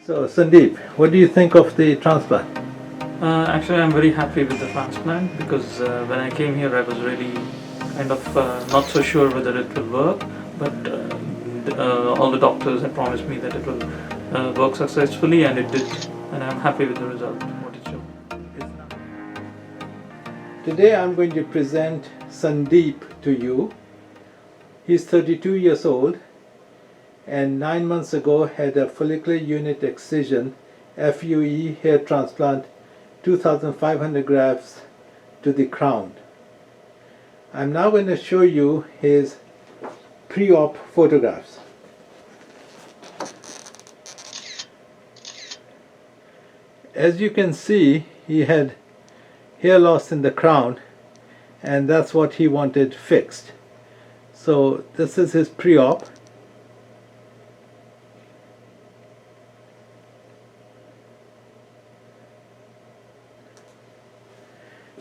So Sandeep, what do you think of the transplant? Actually, I'm very happy with the transplant because when I came here, I was really kind of not so sure whether it will work, but all the doctors had promised me that it will work successfully, and it did, and I'm happy with the result, what it showed. Today I'm going to present Sandeep to you. He's 32 years old and 9 months ago had a follicular unit excision FUE hair transplant, 2,500 grafts to the crown. I'm now going to show you his pre-op photographs. As you can see, he had hair loss in the crown, and that's what he wanted fixed. So this is his pre-op.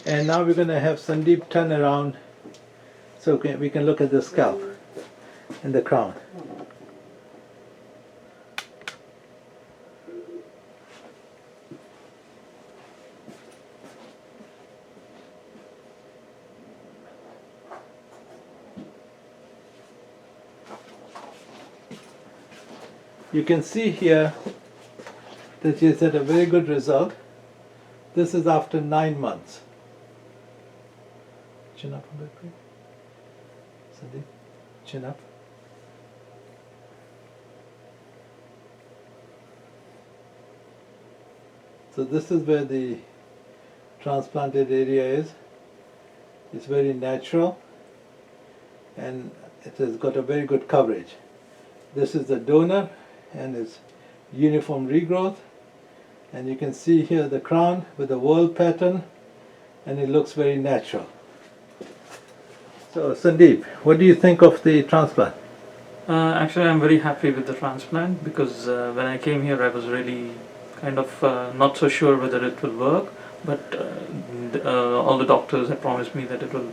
And now we're going to have Sandeep turn around so we can look at the scalp and the crown. You can see here that he's had a very good result. This is after 9 months. Chin up a bit, please. Sandeep, chin up. So this is where the transplanted area is. It's very natural and it has got a very good coverage. This is the donor and its uniform regrowth, and you can see here the crown with the whorl pattern, and it looks very natural. So Sandeep, what do you think of the transplant? Actually, I'm very happy with the transplant because when I came here, I was really kind of not so sure whether it will work, but all the doctors had promised me that it will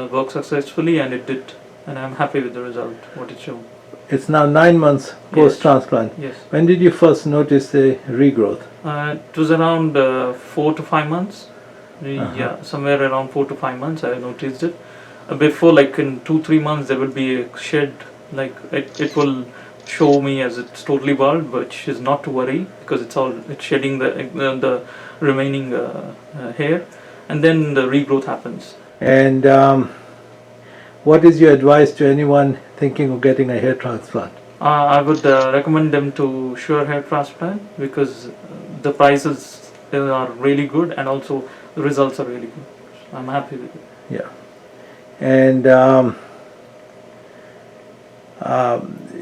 work successfully, and it did, and I'm happy with the result, what it showed. It's now 9 months post-transplant. Yes. When did you first notice the regrowth? It was around 4 to 5 months. Yeah, somewhere around 4 to 5 months I noticed it. Before, like in 2-3 months, there will be a shed, like it will show me as it's totally bald, which is not to worry because it's shedding the remaining hair, and then the regrowth happens. And what is your advice to anyone thinking of getting a hair transplant? I would recommend them to Sure Hair Transplant because the prices are really good and also the results are really good. I'm happy with it. Yeah. And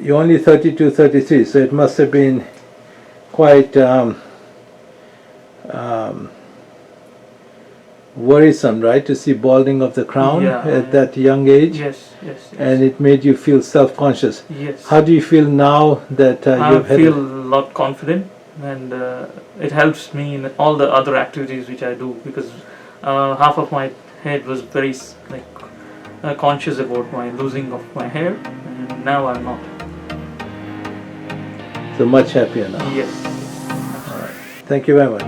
you're only 32, 33, so it must have been quite worrisome, right, to see balding of the crown at that young age? Yes. And it made you feel self-conscious. Yes. How do you feel now that I feel a lot confident, and it helps me in all the other activities which I do because half of my head was very conscious about my losing of my hair, and now I'm not. So much happier now? Yes. All right. Thank you very much.